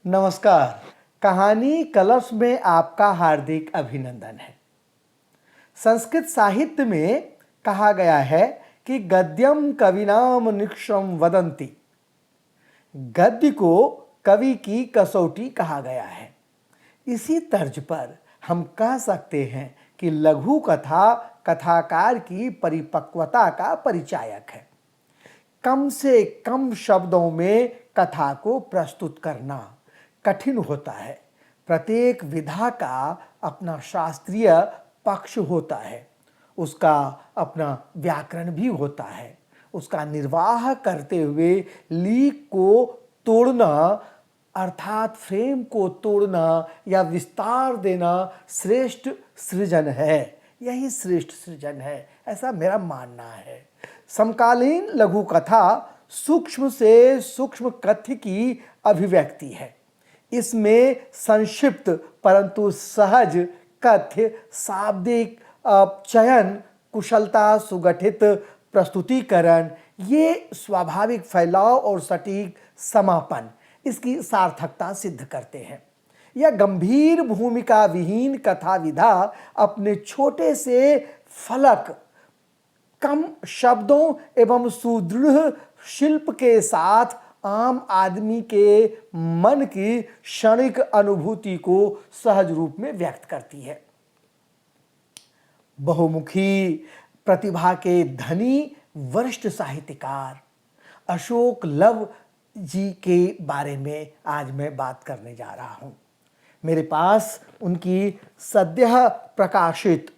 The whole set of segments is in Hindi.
नमस्कार। कहानी कलर्स में आपका हार्दिक अभिनंदन है। संस्कृत साहित्य में कहा गया है कि गद्यम कविनाम निक्षम वदंती। गद्य को कवि की कसौटी कहा गया है। इसी तर्ज पर हम कह सकते हैं कि लघु कथा कथाकार की परिपक्वता का परिचायक है। कम से कम शब्दों में कथा को प्रस्तुत करना कठिन होता है। प्रत्येक विधा का अपना शास्त्रीय पक्ष होता है, उसका अपना व्याकरण भी होता है। उसका निर्वाह करते हुए लीक को तोड़ना अर्थात फ्रेम को तोड़ना या विस्तार देना श्रेष्ठ सृजन है। यही श्रेष्ठ सृजन है, ऐसा मेरा मानना है। समकालीन लघु कथा सूक्ष्म से सूक्ष्म कथ्य की अभिव्यक्ति है। इसमें संक्षिप्त परंतु सहज कथ्य, शाब्दिक चयन, कुशलता, सुगठित प्रस्तुतिकरण, ये स्वाभाविक फैलाव और सटीक समापन इसकी सार्थकता सिद्ध करते हैं। यह गंभीर भूमिका विहीन कथा विधा अपने छोटे से फलक, कम शब्दों एवं सुदृढ़ शिल्प के साथ आम आदमी के मन की क्षणिक अनुभूति को सहज रूप में व्यक्त करती है। बहुमुखी प्रतिभा के धनी वरिष्ठ साहित्यकार अशोक लव जी के बारे में आज मैं बात करने जा रहा हूं। मेरे पास उनकी सद्यः प्रकाशित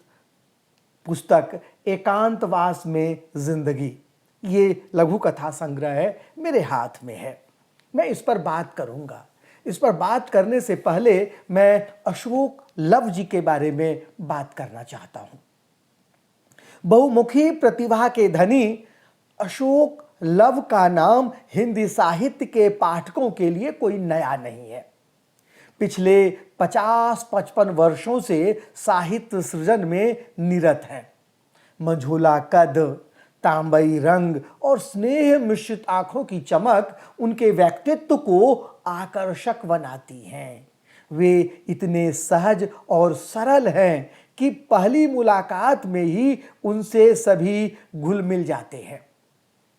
पुस्तक एकांतवास में जिंदगी, ये लघु कथा संग्रह है, मेरे हाथ में है। मैं इस पर बात करूंगा। इस पर बात करने से पहले मैं अशोक लव जी के बारे में बात करना चाहता हूं। बहुमुखी प्रतिभा के धनी अशोक लव का नाम हिंदी साहित्य के पाठकों के लिए कोई नया नहीं है। पिछले 50-55 वर्षों से साहित्य सृजन में निरत हैं। मंझोला कद, तांबई रंग और स्नेह मिश्रित आंखों की चमक उनके व्यक्तित्व को आकर्षक बनाती हैं। वे इतने सहज और सरल हैं कि पहली मुलाकात में ही उनसे सभी घुल मिल जाते हैं।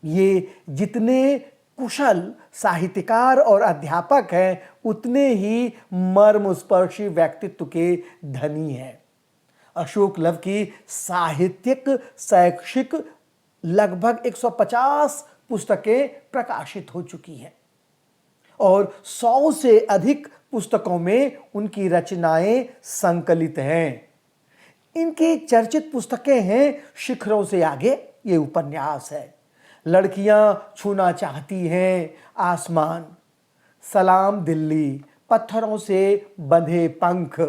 ये जितने कुशल साहित्यकार और अध्यापक हैं, उतने ही मर्मस्पर्शी व्यक्तित्व के धनी हैं। अशोक लव की साहित्यिक शैक्षिक लगभग 150 पुस्तकें प्रकाशित हो चुकी हैं और 100 से अधिक पुस्तकों में उनकी रचनाएं संकलित हैं। इनकी चर्चित पुस्तकें हैं शिखरों से आगे, ये उपन्यास है, लड़कियां छूना चाहती हैं आसमान, सलाम दिल्ली, पत्थरों से बंधे पंख,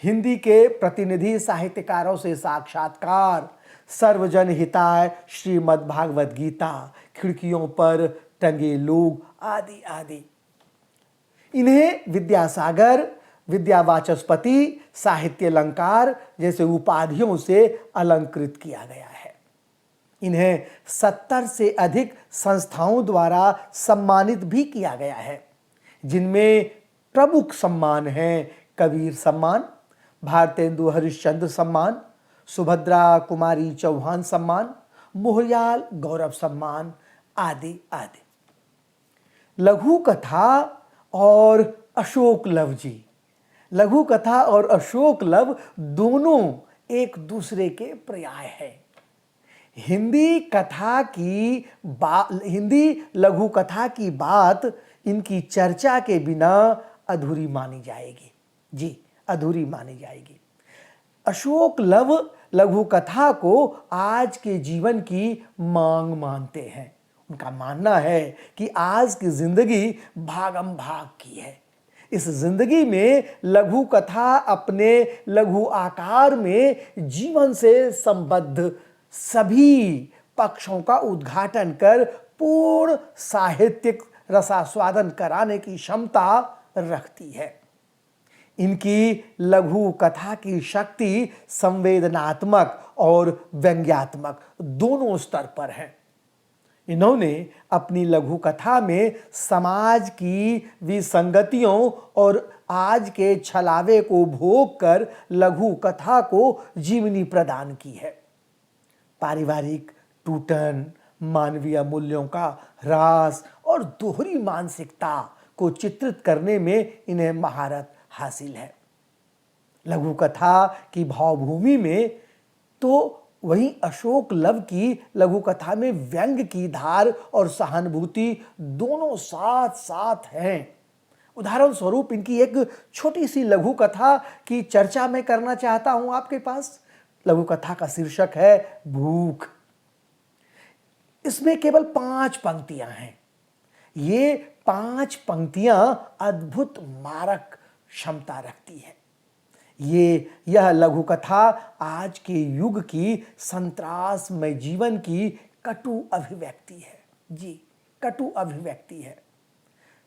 हिंदी के प्रतिनिधि साहित्यकारों से साक्षात्कार, सर्वजन हिताय, श्रीमद् भागवत गीता, खिड़कियों पर टंगे लोग आदि आदि। इन्हें विद्यासागर, विद्यावाचस्पति, साहित्य अलंकार जैसे उपाधियों से अलंकृत किया गया है। इन्हें 70 से अधिक संस्थाओं द्वारा सम्मानित भी किया गया है, जिनमें प्रमुख सम्मान हैं कबीर सम्मान, भारतेंदु हरिश्चंद्र सम्मान, सुभद्रा कुमारी चौहान सम्मान, मोहयाल गौरव सम्मान आदि आदि। लघु कथा और अशोक लव जी, लघु कथा और अशोक लव दोनों एक दूसरे के पर्याय हैं। हिंदी लघु कथा की बात इनकी चर्चा के बिना अधूरी मानी जाएगी। जी, अधूरी मानी जाएगी। अशोक लव लघु कथा को आज के जीवन की मांग मानते हैं। उनका मानना है कि आज की जिंदगी भागम भाग की है। इस जिंदगी में लघु कथा अपने लघु आकार में जीवन से संबद्ध सभी पक्षों का उद्घाटन कर पूर्ण साहित्यिक रसास्वादन कराने की क्षमता रखती है। इनकी लघु कथा की शक्ति संवेदनात्मक और व्यंग्यात्मक दोनों स्तर पर है। इन्होंने अपनी लघु कथा में समाज की विसंगतियों और आज के छलावे को भोग कर लघु कथा को जीवनी प्रदान की है। पारिवारिक टूटन, मानवीय मूल्यों का ह्रास और दोहरी मानसिकता को चित्रित करने में इन्हें महारत हासिल है। लघु कथा की भावभूमि में तो वहीं अशोक लव की लघु कथा में व्यंग की धार और सहानुभूति दोनों साथ साथ हैं। उदाहरण स्वरूप इनकी एक छोटी सी लघु कथा की चर्चा मैं करना चाहता हूं आपके पास। लघु कथा का शीर्षक है भूख। इसमें केवल 5 पंक्तियां हैं। ये 5 पंक्तियां अद्भुत मारक क्षमता रखती है। यह लघु कथा आज के युग की संत्रासमय जीवन की कटु अभिव्यक्ति है। जी, कटु अभिव्यक्ति है।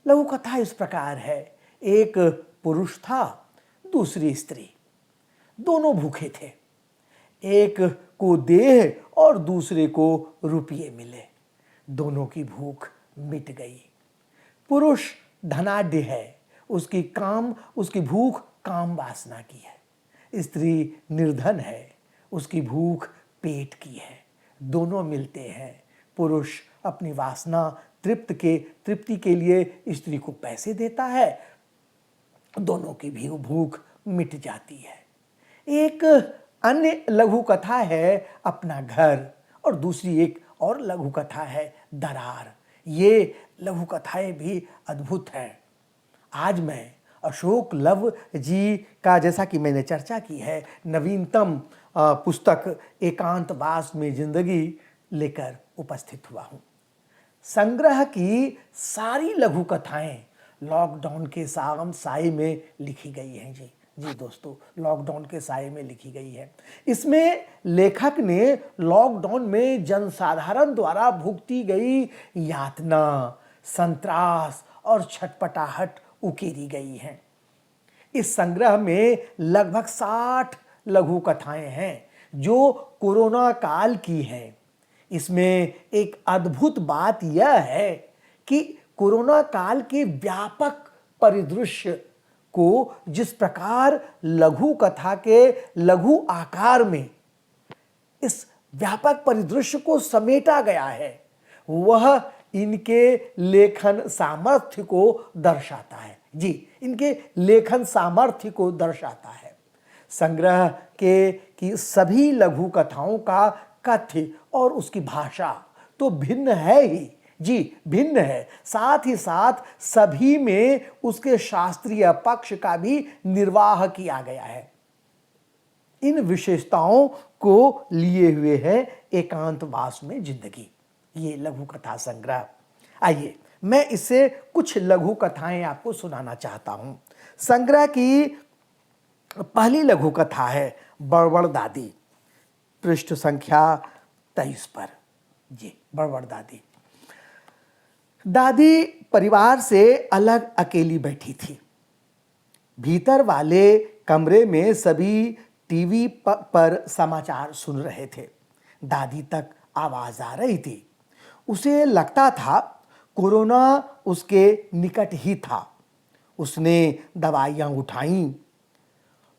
लघु कथा इस प्रकार है, एक पुरुष था, दूसरी स्त्री, दोनों भूखे थे। एक को देह और दूसरे को रुपये मिले, दोनों की भूख मिट गई। पुरुष धनाढ्य है, उसकी भूख काम वासना की है। स्त्री निर्धन है, उसकी भूख पेट की है। दोनों मिलते हैं। पुरुष अपनी वासना तृप्ति के लिए स्त्री को पैसे देता है, दोनों की भी भूख मिट जाती है। एक अन्य लघु कथा है अपना घर, और दूसरी एक और लघु कथा है दरार। ये लघु कथाएं भी अद्भुत हैं। आज मैं अशोक लव जी का, जैसा कि मैंने चर्चा की है, नवीनतम पुस्तक एकांतवास में जिंदगी लेकर उपस्थित हुआ हूं। संग्रह की सारी लघु कथाएं लॉकडाउन के साए में लिखी गई हैं। जी दोस्तों, लॉकडाउन के साए में लिखी गई है। इसमें लेखक ने लॉकडाउन में जनसाधारण द्वारा भुगती गई यातना, संत्रास और छटपटाहट उकेरी गई हैं। इस संग्रह में लगभग 60 लघु कथाएं हैं जो कोरोना काल की हैं। इसमें एक अद्भुत बात यह है कि कोरोना काल के व्यापक परिदृश्य को जिस प्रकार लघु कथा के लघु आकार में इस व्यापक परिदृश्य को समेटा गया है, वह इनके लेखन सामर्थ्य को दर्शाता है। जी, इनके लेखन सामर्थ्य को दर्शाता है। संग्रह की सभी लघु कथाओं का कथ्य और उसकी भाषा तो भिन्न है ही। जी, भिन्न है। साथ ही साथ सभी में उसके शास्त्रीय पक्ष का भी निर्वाह किया गया है। इन विशेषताओं को लिए हुए है एकांतवास में जिंदगी, ये लघु कथा संग्रह। आइए मैं इससे कुछ लघु कथाएं आपको सुनाना चाहता हूं। संग्रह की पहली लघु कथा है बड़बड़ दादी, पृष्ठ संख्या 23 पर। जी, बड़बड़ दादी। दादी परिवार से अलग अकेली बैठी थी। भीतर वाले कमरे में सभी टीवी पर समाचार सुन रहे थे। दादी तक आवाज आ रही थी। उसे लगता था कोरोना उसके निकट ही था। उसने दवाइयां उठाईं,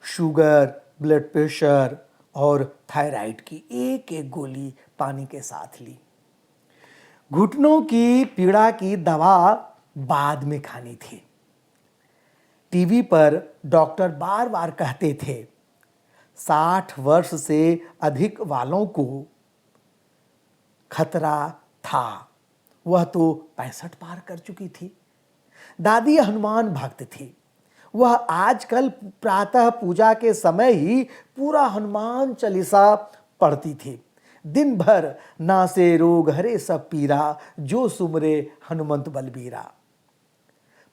शुगर, ब्लड प्रेशर और थायराइड की एक एक गोली पानी के साथ ली। घुटनों की पीड़ा की दवा बाद में खानी थी। टीवी पर डॉक्टर बार बार कहते थे 60 वर्ष से अधिक वालों को खतरा था। वह तो 65 पार कर चुकी थी। दादी हनुमान भक्त थी। वह आजकल प्रातः पूजा के समय ही पूरा हनुमान चालीसा पढ़ती थी। दिन भर नासे रोग हरे सब पीरा, जो सुमरे हनुमंत बलबीरा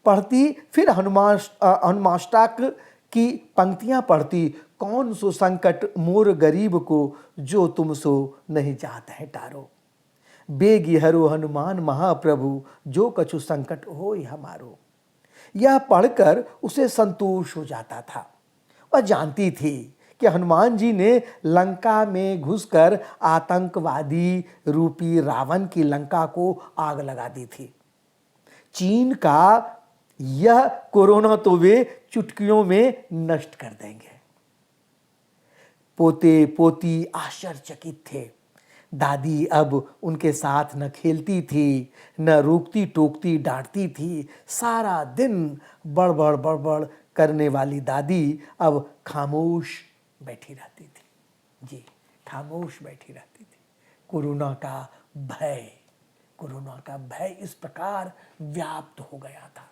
पढ़ती। फिर हनुमाष्टक की पंक्तियां पढ़ती, कौन सो संकट मोर गरीब को, जो तुम सो नहीं चाहते हैं टारो। बेगी हरो हनुमान महाप्रभु, जो कछु संकट होय हमारो। यह पढ़कर उसे संतोष हो जाता था। वह जानती थी कि हनुमान जी ने लंका में घुसकर आतंकवादी रूपी रावण की लंका को आग लगा दी थी। चीन का यह कोरोना तो वे चुटकियों में नष्ट कर देंगे। पोते पोती आश्चर्यचकित थे। दादी अब उनके साथ न खेलती थी, न रोकती टोकती डांटती थी। सारा दिन बड़बड़ बड़बड़ करने वाली दादी अब खामोश बैठी रहती थी। जी, खामोश बैठी रहती थी। कोरोना का भय इस प्रकार व्याप्त हो गया था।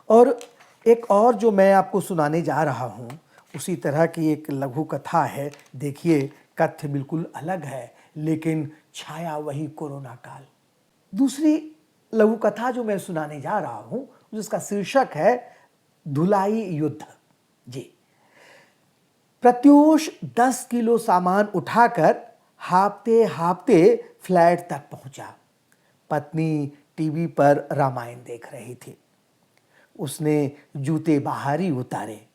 और एक और जो मैं आपको सुनाने जा रहा हूं, उसी तरह की एक लघु कथा है। देखिए, कथ्य बिल्कुल अलग है, लेकिन छाया वही कोरोना काल। दूसरी लघु कथा जो मैं सुनाने जा रहा हूं, जिसका शीर्षक है धुलाई युद्ध। जी, प्रत्यूष 10 किलो सामान उठाकर हाँफते हाँफते फ्लैट तक पहुंचा। पत्नी टीवी पर रामायण देख रही थी। उसने जूते बाहर ही उतारे,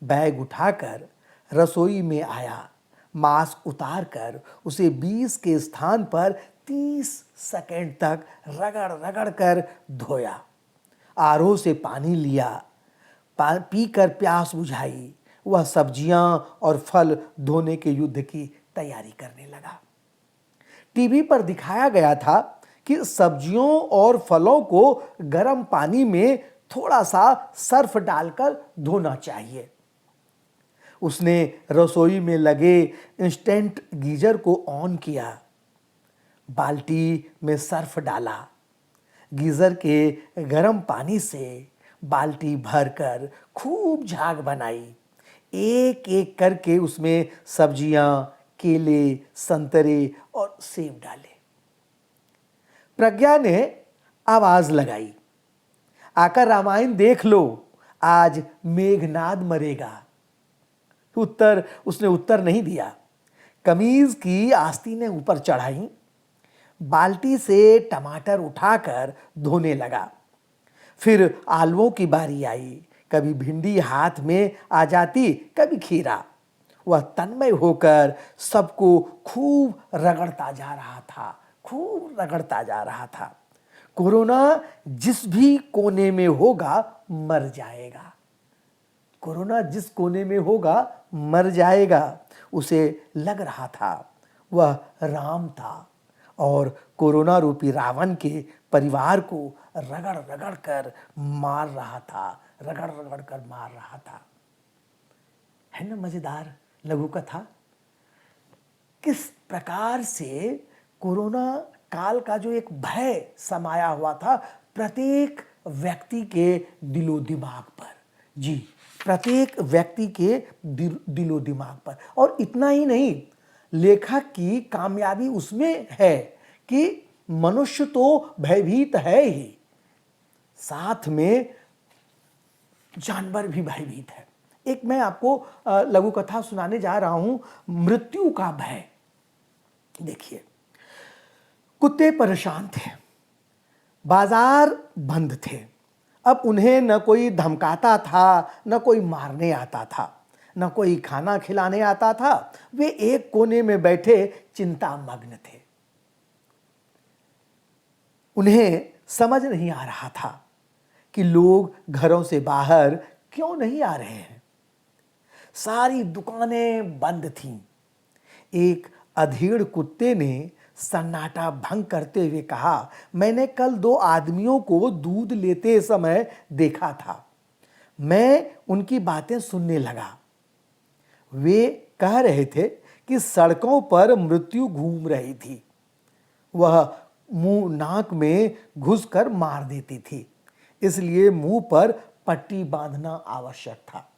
बैग उठाकर रसोई में आया। मास्क उतारकर उसे 20 के स्थान पर 30 सेकंड तक रगड़ रगड़ कर धोया। आरओ से पानी लिया, पीकर प्यास बुझाई। वह सब्जियां और फल धोने के युद्ध की तैयारी करने लगा। टीवी पर दिखाया गया था कि सब्जियों और फलों को गर्म पानी में थोड़ा सा सर्फ डालकर धोना चाहिए। उसने रसोई में लगे इंस्टेंट गीजर को ऑन किया, बाल्टी में सर्फ डाला। गीजर के गर्म पानी से बाल्टी भरकर खूब झाग बनाई। एक एक करके उसमें सब्जियां, केले, संतरे और सेब डाले। प्रज्ञा ने आवाज लगाई, आकर रामायण देख लो, आज मेघनाद मरेगा। उसने उत्तर नहीं दिया। कमीज की आस्तीनें ऊपर चढ़ाई, बाल्टी से टमाटर उठाकर धोने लगा। फिर आलुओं की बारी आई। कभी भिंडी हाथ में आ जाती, कभी खीरा। वह तन्मय होकर सबको खूब रगड़ता जा रहा था। कोरोना जिस भी कोने में होगा मर जाएगा। कोरोना जिस कोने में होगा मर जाएगा। उसे लग रहा था वह राम था और कोरोना रूपी रावण के परिवार को रगड़ रगड़ कर मार रहा था। है ना मजेदार लघु कथा? किस प्रकार से कोरोना काल का जो एक भय समाया हुआ था प्रत्येक व्यक्ति के दिलो दिमाग पर। जी, प्रत्येक व्यक्ति के दिलो दिमाग पर। और इतना ही नहीं, लेखक की कामयाबी उसमें है कि मनुष्य तो भयभीत है ही, साथ में जानवर भी भयभीत है। एक मैं आपको लघु कथा सुनाने जा रहा हूं, मृत्यु का भय। देखिए, कुत्ते परेशान थे, बाजार बंद थे। अब उन्हें न कोई धमकाता था, न कोई मारने आता था, न कोई खाना खिलाने आता था। वे एक कोने में बैठे चिंता मग्न थे। उन्हें समझ नहीं आ रहा था कि लोग घरों से बाहर क्यों नहीं आ रहे हैं। सारी दुकानें बंद थीं। एक अधेड़ कुत्ते ने सन्नाटा भंग करते हुए कहा, मैंने कल 2 आदमियों को दूध लेते समय देखा था। मैं उनकी बातें सुनने लगा। वे कह रहे थे कि सड़कों पर मृत्यु घूम रही थी। वह मुंह नाक में घुसकर मार देती थी, इसलिए मुंह पर पट्टी बांधना आवश्यक था।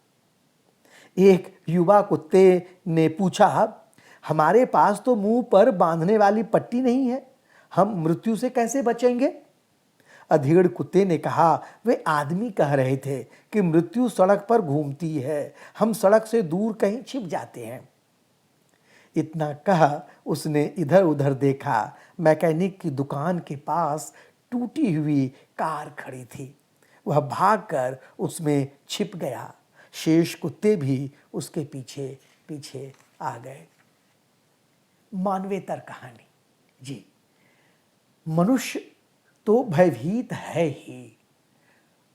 एक युवा कुत्ते ने पूछा, हमारे पास तो मुंह पर बांधने वाली पट्टी नहीं है, हम मृत्यु से कैसे बचेंगे? अधेड़ कुत्ते ने कहा, वे आदमी कह रहे थे कि मृत्यु सड़क पर घूमती है, हम सड़क से दूर कहीं छिप जाते हैं। इतना कहा उसने इधर उधर देखा। मैकेनिक की दुकान के पास टूटी हुई कार खड़ी थी। वह भागकर उसमें छिप गया। शेष कुत्ते भी उसके पीछे पीछे आ गए। मानवेतर कहानी। जी, मनुष्य तो भयभीत है ही,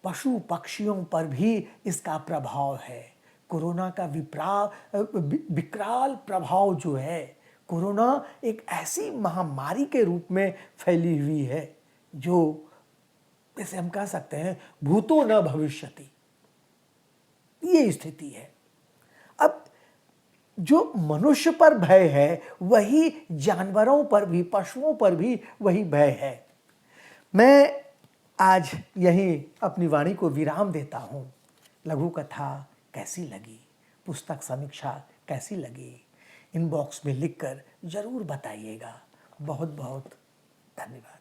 पशु पक्षियों पर भी इसका प्रभाव है। कोरोना का विकराल प्रभाव जो है, कोरोना एक ऐसी महामारी के रूप में फैली हुई है जो, जैसे हम कह सकते हैं, भूतो न भविष्यति, ये स्थिति है। अब जो मनुष्य पर भय है वही जानवरों पर भी, पशुओं पर भी वही भय है। मैं आज यहीं अपनी वाणी को विराम देता हूँ। लघु कथा कैसी लगी, पुस्तक समीक्षा कैसी लगी, इनबॉक्स में लिखकर जरूर बताइएगा। बहुत बहुत धन्यवाद।